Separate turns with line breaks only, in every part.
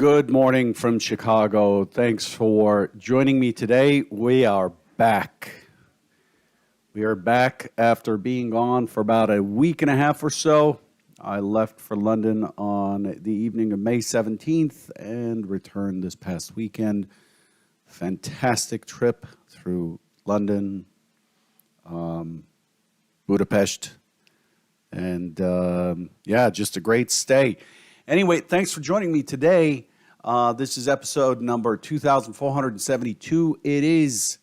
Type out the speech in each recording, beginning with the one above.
Good morning from Chicago. Thanks for joining me today. We are back. We are back after being gone for about a week and a half or so. I left for London on the evening of May 17th and returned this past weekend. Fantastic trip through London, Budapest, and just a great stay. Anyway, thanks for joining me today. This is episode number 2472. It is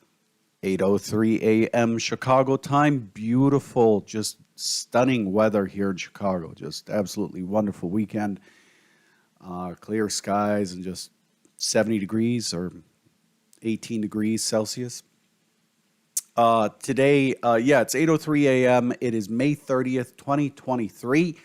8:03 a.m. Chicago time. Beautiful, just stunning weather here in Chicago. Just absolutely wonderful weekend. Clear skies and just 70 degrees or 18 degrees Celsius. Today, it's 8:03 a.m. It is May 30th, 2023.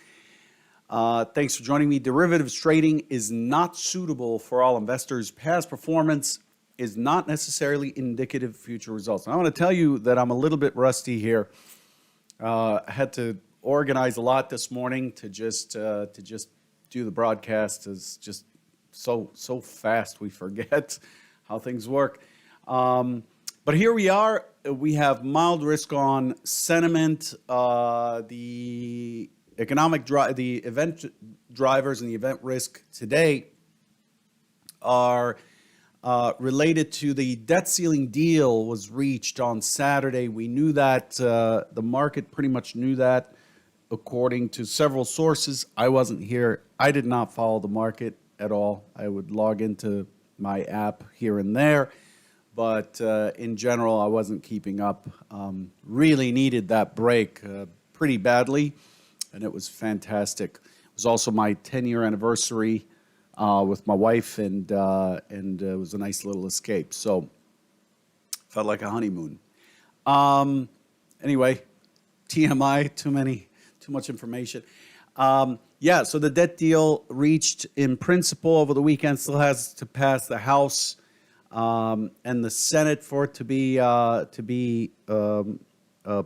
Thanks for joining me. Derivatives trading is not suitable for all investors. Past performance is not necessarily indicative of future results. And I want to tell you that I'm a little bit rusty here. I had to organize a lot this morning to just do the broadcast. It's just so fast we forget how things work. But here we are. We have mild risk on sentiment. The event drivers and the event risk today are related to the debt ceiling deal was reached on Saturday. We knew that. The market pretty much knew that, according to several sources. I wasn't here. I did not follow the market at all. I would log into my app here and there, but in general, I wasn't keeping up. Really needed that break pretty badly. And it was fantastic. It was also my 10-year anniversary with my wife, and it was a nice little escape. So felt like a honeymoon. Anyway, TMI, too much information. So the debt deal reached in principle over the weekend. Still has to pass the House and the Senate for it to be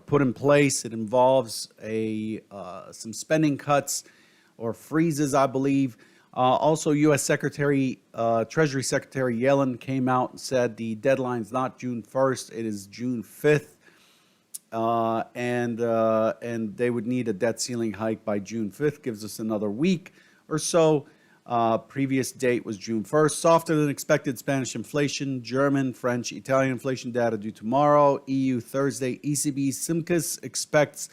put in place. It involves some spending cuts or freezes, I believe. Also, U.S. Treasury Secretary Yellen came out and said the deadline's not June 1st, it is June 5th. And they would need a debt ceiling hike by June 5th, gives us another week or so. Previous date was June 1st. Softer than expected Spanish inflation, German, French, Italian inflation data due tomorrow. EU Thursday. ECB Simcas expects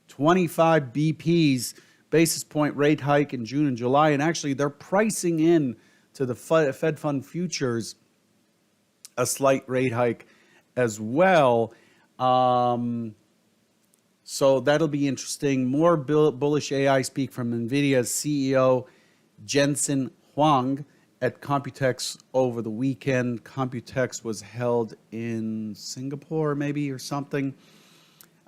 25 BPs, basis point rate hike in June and July. And actually, they're pricing in to the Fed Fund futures a slight rate hike as well. So that'll be interesting. More bullish AI speak from NVIDIA's CEO, Jensen Huang, at Computex over the weekend. Computex was held in Singapore, maybe, or something.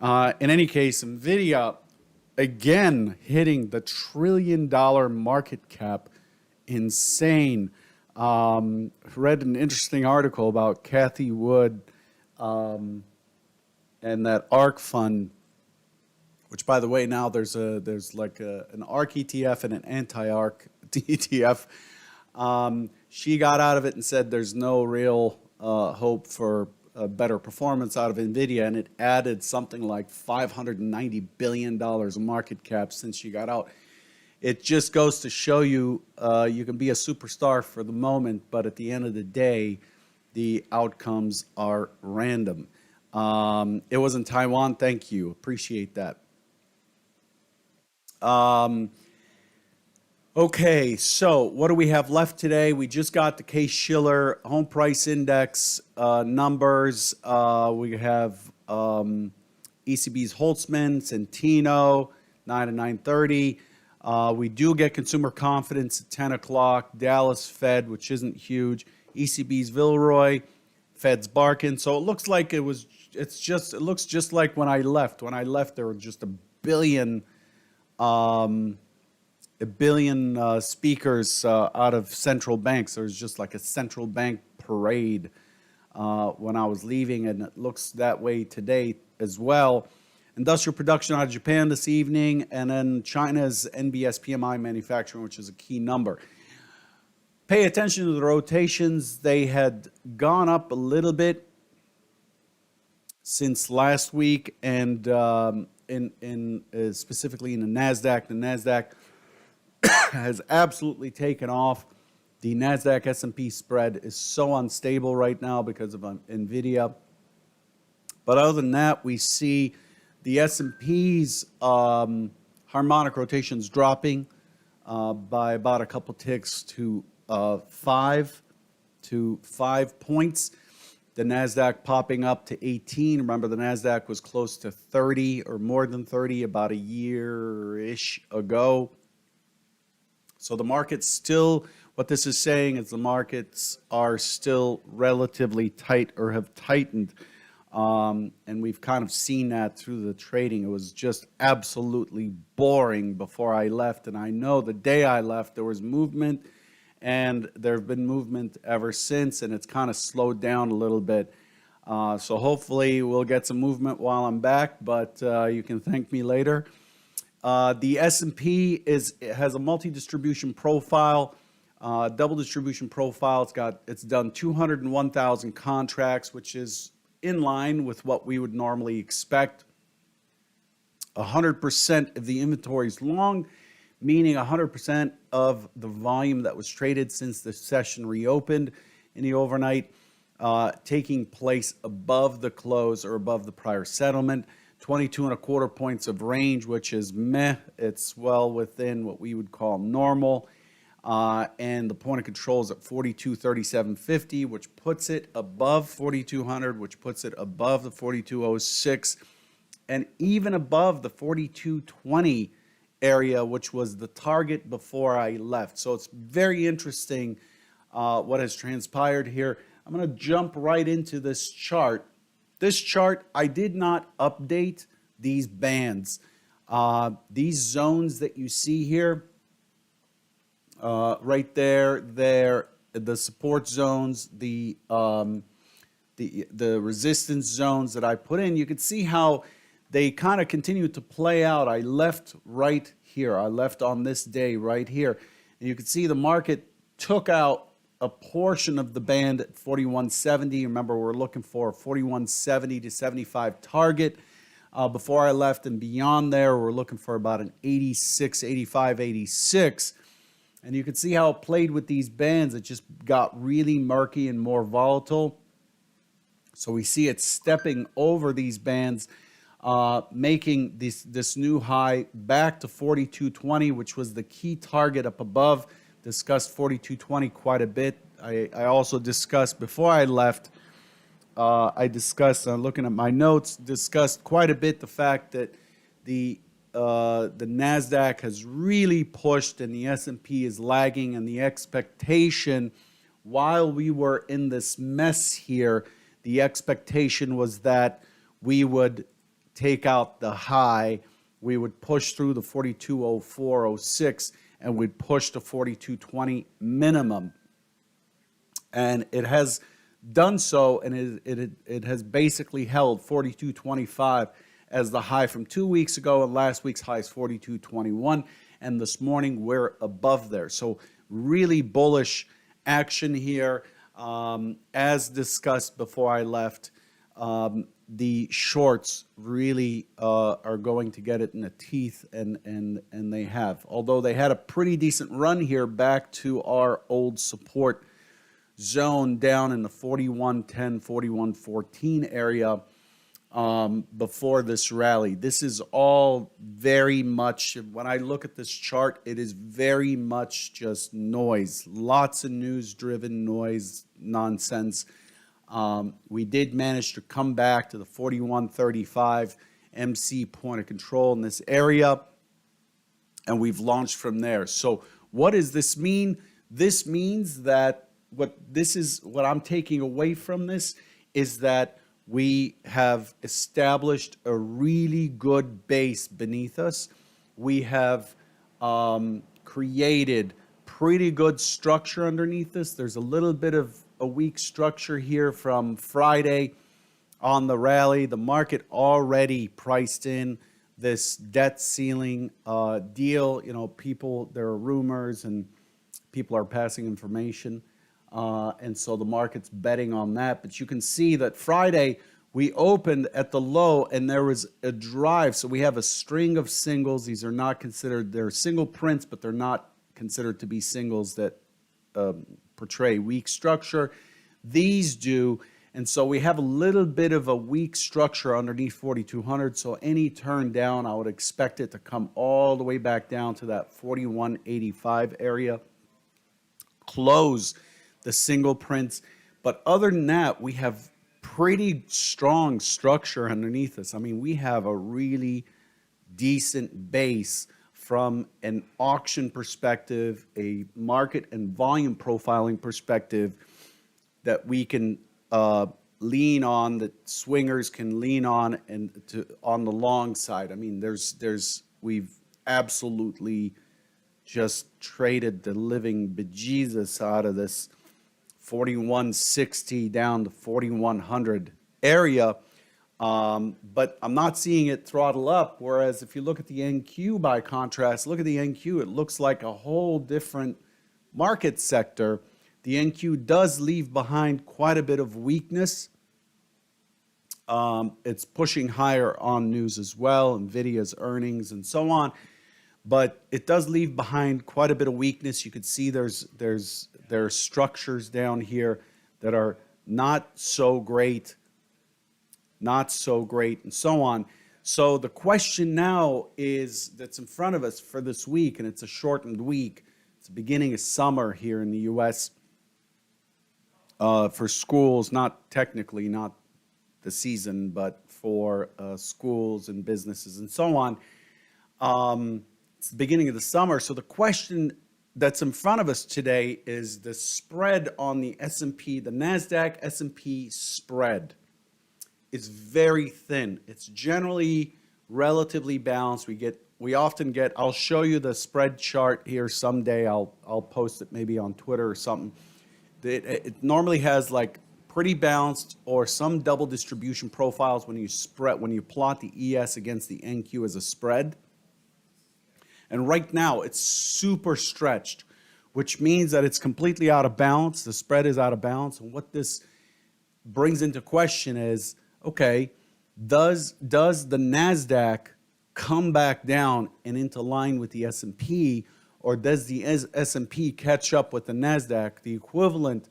In any case, NVIDIA, again, hitting the $1 trillion market cap. Insane. Read an interesting article about Cathie Wood and that ARK fund, which, by the way, now there's like an ARK ETF and an anti-ARK ETF. She got out of it and said there's no real hope for better performance out of NVIDIA, and it added something like $590 billion of market cap since she got out. It just goes to show you you can be a superstar for the moment, but at the end of the day, the outcomes are random. It was in Taiwan. Thank you. Appreciate that. Okay, so what do we have left today? We just got the Case-Shiller Home Price Index numbers. We have ECB's Holtzman, Centino, 9 and 9:30. We do get consumer confidence at 10 o'clock. Dallas Fed, which isn't huge. ECB's Villeroy, Fed's Barkin. So it looks like it looks just like when I left. When I left, there were just a billion speakers out of central banks. There was just like a central bank parade when I was leaving, and it looks that way today as well. Industrial production out of Japan this evening, and then China's NBS PMI manufacturing, which is a key number. Pay attention to the rotations. They had gone up a little bit since last week, and specifically in the Nasdaq. The Nasdaq has absolutely taken off. The Nasdaq S&P spread is so unstable right now because of Nvidia. But other than that, we see the S&P's harmonic rotations dropping by about a couple ticks to 5 points. The Nasdaq popping up to 18. Remember, the Nasdaq was close to 30 or more than 30 about a year-ish ago. So the market's still, what this is saying is the markets are still relatively tight or have tightened. And we've kind of seen that through the trading. It was just absolutely boring before I left. And I know the day I left, there was movement, and there have been movement ever since, and it's kind of slowed down a little bit. So hopefully we'll get some movement while I'm back, but you can thank me later. The S&P has a multi-distribution profile, double distribution profile. It's done 201,000 contracts, which is in line with what we would normally expect. 100% of the inventory is long, meaning 100% of the volume that was traded since the session reopened in the overnight, taking place above the close or above the prior settlement. 22.25 points of range, which is meh. It's well within what we would call normal. And the point of control is at 42.3750, which puts it above 4,200, which puts it above the 42.06, and even above the 42.20 area, which was the target before I left. So it's very interesting what has transpired here. I'm going to jump right into this chart. This chart, I did not update these bands. These zones that you see here, right there, the support zones, the resistance zones that I put in, you can see how they kind of continue to play out. I left right here. I left on this day right here. And you can see the market took out a portion of the band at 4170. Remember, we're looking for a 4170 to 75 target before I left. And beyond there, we're looking for about an 86, 85, 86. And you can see how it played with these bands. It just got really murky and more volatile. So we see it stepping over these bands, making this new high back to 42.20, which was the key target up above. Discussed 42.20 quite a bit. I also discussed before I left, looking at my notes, discussed quite a bit the fact that the Nasdaq has really pushed and the S&P is lagging, and the expectation while we were in this mess here, the expectation was that we would take out the high, we would push through the 42.0406, and we'd push to 42.20 minimum. And it has done so, and it has basically held 42.25 as the high from 2 weeks ago, and last week's high is 42.21, and this morning we're above there. So really bullish action here. As discussed before I left, the shorts really are going to get it in the teeth, and they have. Although they had a pretty decent run here back to our old support zone down in the 41.10, 41.14 area before this rally. This is all very much, when I look at this chart, it is very much just noise. Lots of news-driven noise, nonsense. We did manage to come back to the 41.35 MC point of control in this area, and we've launched from there. So what does this mean? This means that what I'm taking away from this is that we have established a really good base beneath us. We have created pretty good structure underneath us. There's a little bit of a weak structure here from Friday on the rally. The market already priced in this debt ceiling deal. You know, there are rumors and People are passing information, and so the market's betting on that. But you can see that Friday we opened at the low, and there was a drive. So we have a string of singles. These are not considered, they're single prints, but they're not considered to be singles that portray weak structure. These do. And so we have a little bit of a weak structure underneath 4,200. So any turn down, I would expect it to come all the way back down to that 4,185 area, close the single prints. But other than that, we have pretty strong structure underneath us. I mean, we have a really decent base from an auction perspective, a market and volume profiling perspective that we can lean on, that swingers can lean on, and on the long side. I mean, we've absolutely just traded the living bejesus out of this 4160 down to 4100 area. But I'm not seeing it throttle up. Whereas if you look at the NQ by contrast, look at the NQ, it looks like a whole different market sector. The NQ does leave behind quite a bit of weakness. It's pushing higher on news as well, NVIDIA's earnings and so on. But it does leave behind quite a bit of weakness. You can see there are structures down here that are not so great, and so on. So the question now that's in front of us for this week, and it's a shortened week. It's the beginning of summer here in the U.S. For schools, not the season, but for schools and businesses and so on. It's the beginning of the summer. So the question that's in front of us today is the spread on the S&P, the NASDAQ S&P spread is very thin. It's generally relatively balanced. We often get, I'll show you the spread chart here someday. I'll post it maybe on Twitter or something. It normally has like pretty balanced or some double distribution profiles when you plot the ES against the NQ as a spread. And right now it's super stretched, which means that it's completely out of balance. The spread is out of balance. And what this brings into question is, okay, does the NASDAQ come back down and into line with the S&P, or does the S&P catch up with the NASDAQ? The equivalent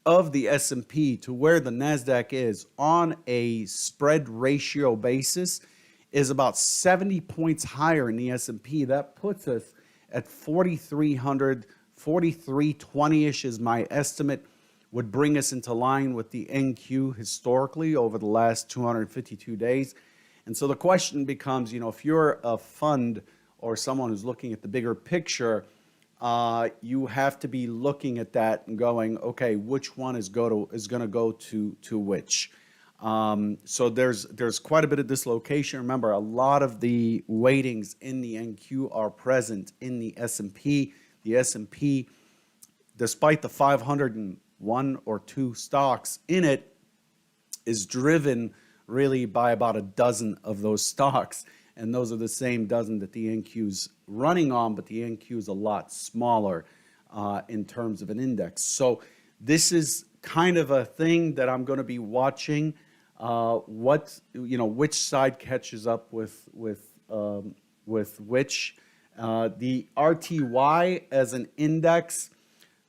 of the S&P to where the NASDAQ is on a spread ratio basis is about 70 points higher in the S&P. That puts us at 4,300, 4,320-ish is my estimate, would bring us into line with the NQ historically over the last 252 days. And so the question becomes, if you're a fund or someone who's looking at the bigger picture, you have to be looking at that and going, okay, which one is going to go to which? So there's quite a bit of dislocation. Remember, a lot of the weightings in the NQ are present in the S&P. The S&P, despite the 501 or 2 stocks in it, is driven really by about a dozen of those stocks. And those are the same dozen that the NQ's running on, but the NQ is a lot smaller in terms of an index. So this is kind of a thing that I'm going to be watching. Which side catches up with which. The RTY as an index,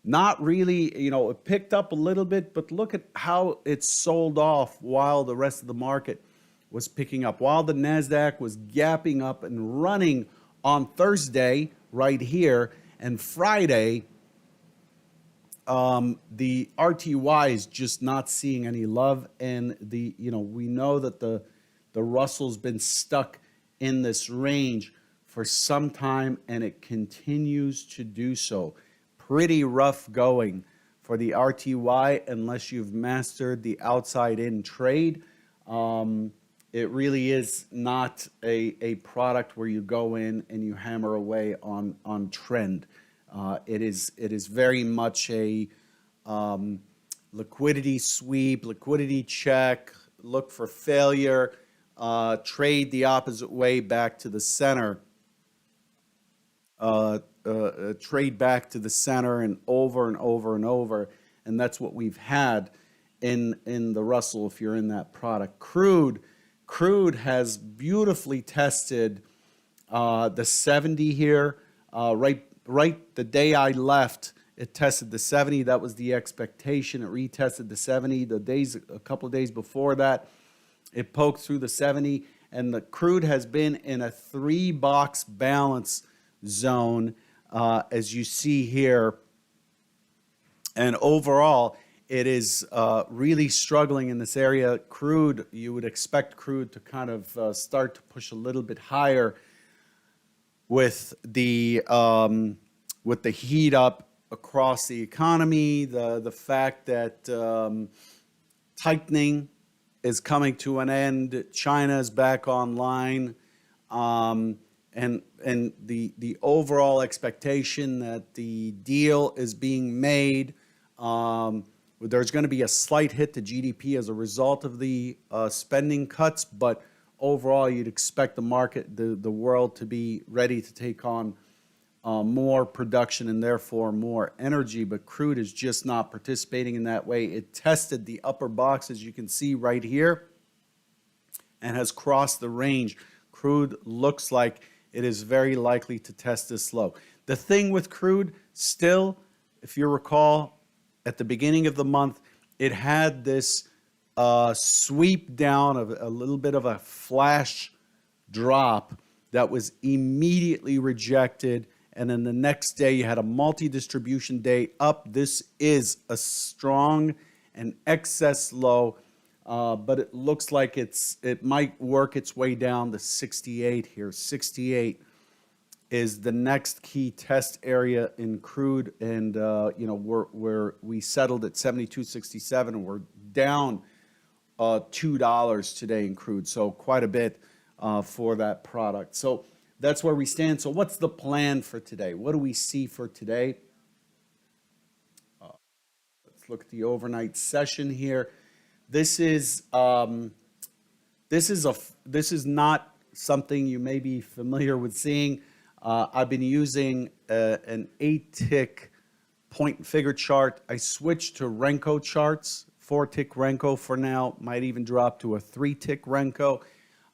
not really, it picked up a little bit, but look at how it sold off while the rest of the market was picking up. While the NASDAQ was gapping up and running on Thursday right here, and Friday, the RTY is just not seeing any love, and we know that the Russell's been stuck in this range for some time, and it continues to do so. Pretty rough going for the RTY unless you've mastered the outside-in trade. It really is not a product where you go in and you hammer away on trend. It is very much a liquidity sweep, liquidity check, look for failure, trade the opposite way back to the center trade back to the center and over and over and over. And that's what we've had in the Russell if you're in that product. Crude has beautifully tested the 70 here. Right the day I left, it tested the 70. That was the expectation. It retested the 70. A couple of days before that, it poked through the 70. And the crude has been in a 3-box balance zone, as you see here. And overall, it is really struggling in this area. Crude, you would expect crude to kind of start to push a little bit higher with the heat up across the economy, the fact that tightening is coming to an end, China is back online, and the overall expectation that the deal is being made. There's going to be a slight hit to GDP as a result of the spending cuts, but overall, you'd expect the market, the world, to be ready to take on more production and therefore more energy. But crude is just not participating in that way. It tested the upper box, as you can see right here, and has crossed the range. Crude looks like it is very likely to test this low. The thing with crude, still, if you recall, at the beginning of the month, it had this sweep down of a little bit of a flash drop that was immediately rejected. And then the next day, you had a multi-distribution day up. This is a strong and excess low, but it looks like it might work its way down to 68 here. 68 is the next key test area in crude, and we settled at 72.67, and we're down $2 today in crude, so quite a bit for that product. So that's where we stand. So what's the plan for today? What do we see for today? Let's look at the overnight session here. This is not something you may be familiar with seeing. I've been using an 8-tick point and figure chart. I switched to Renko charts, 4-tick Renko for now, might even drop to a 3-tick Renko.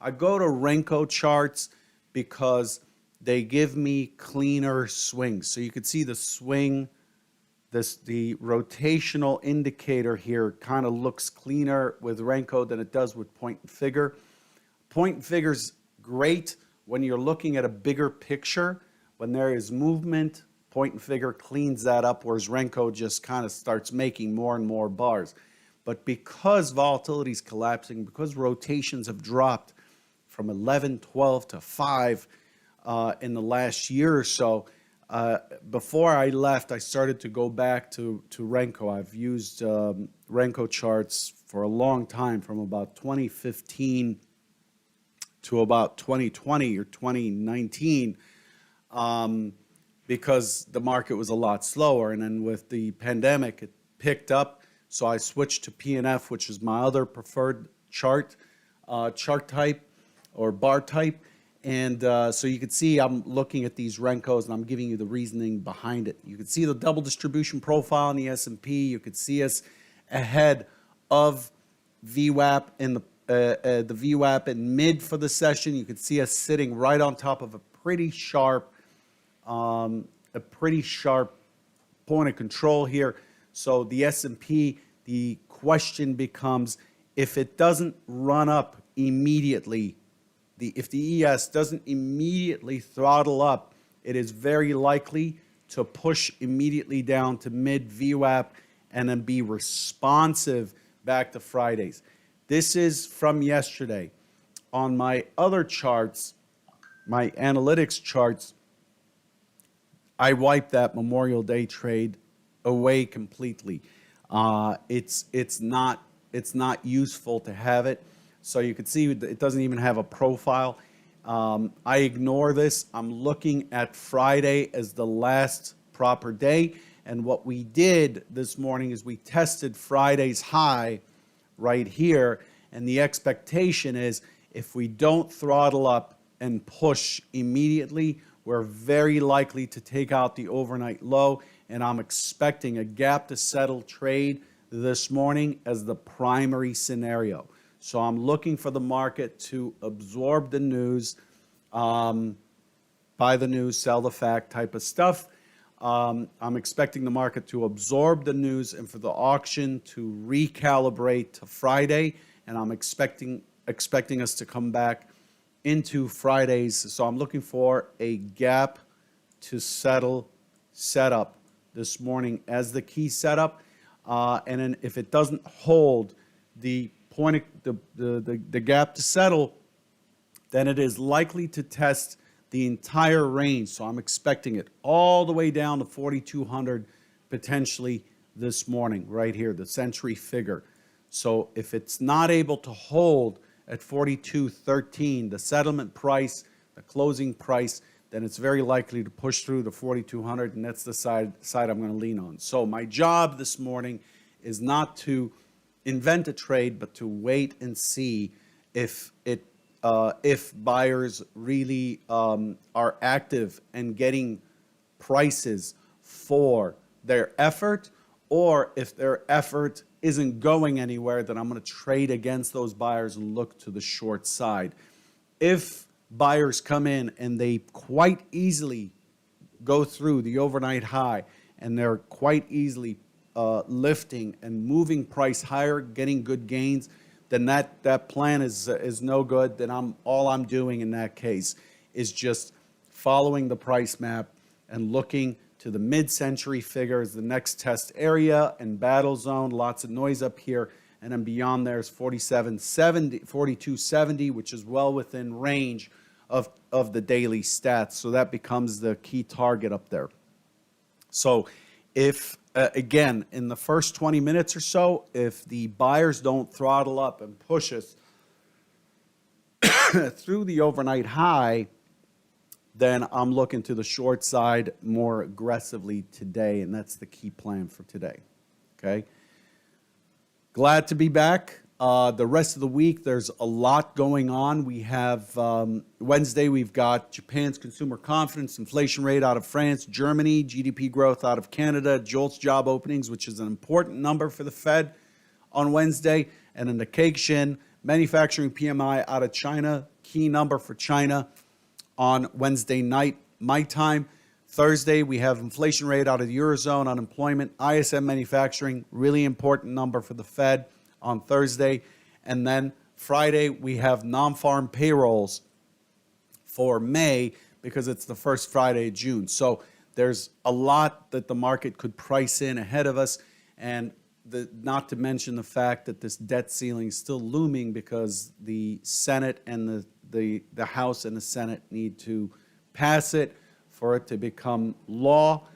I go to Renko charts because they give me cleaner swings. So you can see the swing, the rotational indicator here kind of looks cleaner with Renko than it does with point and figure. Point and figure's great when you're looking at a bigger picture. When there is movement, point and figure cleans that up, whereas Renko just kind of starts making more and more bars. But because volatility is collapsing, because rotations have dropped from 11, 12 to 5 in the last year or so, before I left, I started to go back to Renko. I've used Renko charts for a long time, from about 2015 to about 2020 or 2019, because the market was a lot slower. And then with the pandemic, it picked up. So I switched to PNF, which is my other preferred chart type or bar type. And so you can see I'm looking at these Renkos, and I'm giving you the reasoning behind it. You can see the double distribution profile in the S&P. You could see us ahead of VWAP in the VWAP in mid for the session. You could see us sitting right on top of a pretty sharp point of control here. So the S&P, the question becomes, if it doesn't run up immediately, if the ES doesn't immediately throttle up, it is very likely to push immediately down to mid VWAP and then be responsive back to Fridays. This is from yesterday. On my other charts, my analytics charts, I wiped that Memorial Day trade away completely. It's not useful to have it. So you can see it doesn't even have a profile. I ignore this. I'm looking at Friday as the last proper day. And what we did this morning is we tested Friday's high right here. And the expectation is, if we don't throttle up and push immediately, we're very likely to take out the overnight low, and I'm expecting a gap to settle trade this morning as the primary scenario. So I'm looking for the market to absorb the news, buy the news, sell the fact type of stuff. I'm expecting the market to absorb the news and for the auction to recalibrate to Friday, and I'm expecting us to come back into Fridays. So I'm looking for a gap to settle setup this morning as the key setup, and then if it doesn't hold the point, the gap to settle, then it is likely to test the entire range. So I'm expecting it all the way down to 4,200 potentially this morning, right here, the century figure. So if it's not able to hold at 42.13, the settlement price, the closing price, then it's very likely to push through to 4,200, and that's the side I'm going to lean on. So my job this morning is not to invent a trade, but to wait and see if buyers really are active and getting prices for their effort, or if their effort isn't going anywhere, then I'm going to trade against those buyers and look to the short side. If buyers come in and they quite easily go through the overnight high and they're quite easily lifting and moving price higher, getting good gains, then that plan is no good. Then all I'm doing in that case is just following the price map and looking to the mid-century figure as the next test area and battle zone. Lots of noise up here, and then beyond there is 4270, which is well within range of the daily stats. So that becomes the key target up there. So if again, in the first 20 minutes or so, if the buyers don't throttle up and push us through the overnight high, then I'm looking to the short side more aggressively today, and that's the key plan for today. Okay? Glad to be back. The rest of the week, there's a lot going on. We have Wednesday, we've got Japan's consumer confidence, inflation rate out of France, Germany, GDP growth out of Canada, JOLTS job openings, which is an important number for the Fed on Wednesday, and then the Keikshin manufacturing PMI out of China, key number for China on Wednesday night, my time. Thursday, we have inflation rate out of the Eurozone, unemployment, ISM manufacturing, really important number for the Fed on Thursday. And then Friday, we have non-farm payrolls for May because it's the first Friday of June. So there's a lot that the market could price in ahead of us, and not to mention the fact that this debt ceiling is still looming because the Senate and the House and the Senate need to pass it for it to become law.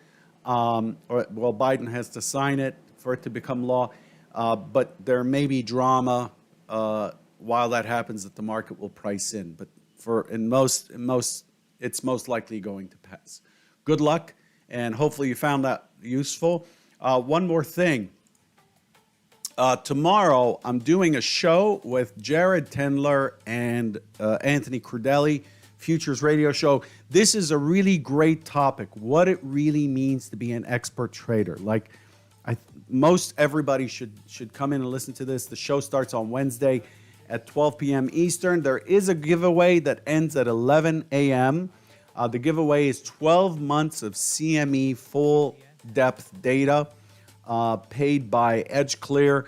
Biden has to sign it for it to become law. But there may be drama while that happens that the market will price in. But it's most likely going to pass. Good luck, and hopefully you found that useful. One more thing. Tomorrow, I'm doing a show with Jared Tendler and Anthony Crudelli, Futures Radio Show. This is a really great topic, what it really means to be an expert trader. Like, most everybody should come in and listen to this. The show starts on Wednesday at 12 p.m. Eastern. There is a giveaway that ends at 11 a.m. The giveaway is 12 months of CME full depth data paid by EdgeClear.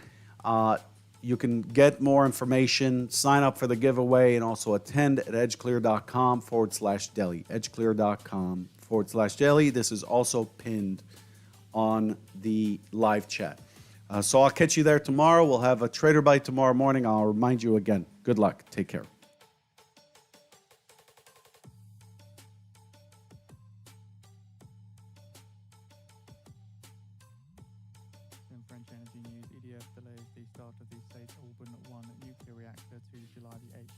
You can get more information, sign up for the giveaway, and also attend at edgeclear.com/deli. Edgeclear.com/deli. This is also pinned on the live chat. So I'll catch you there tomorrow. We'll have a Trader Bite tomorrow morning. I'll remind you again. Good luck. Take care.
In French energy news, EDF delays the start of the St. Alban 1 nuclear reactor to July the 8th.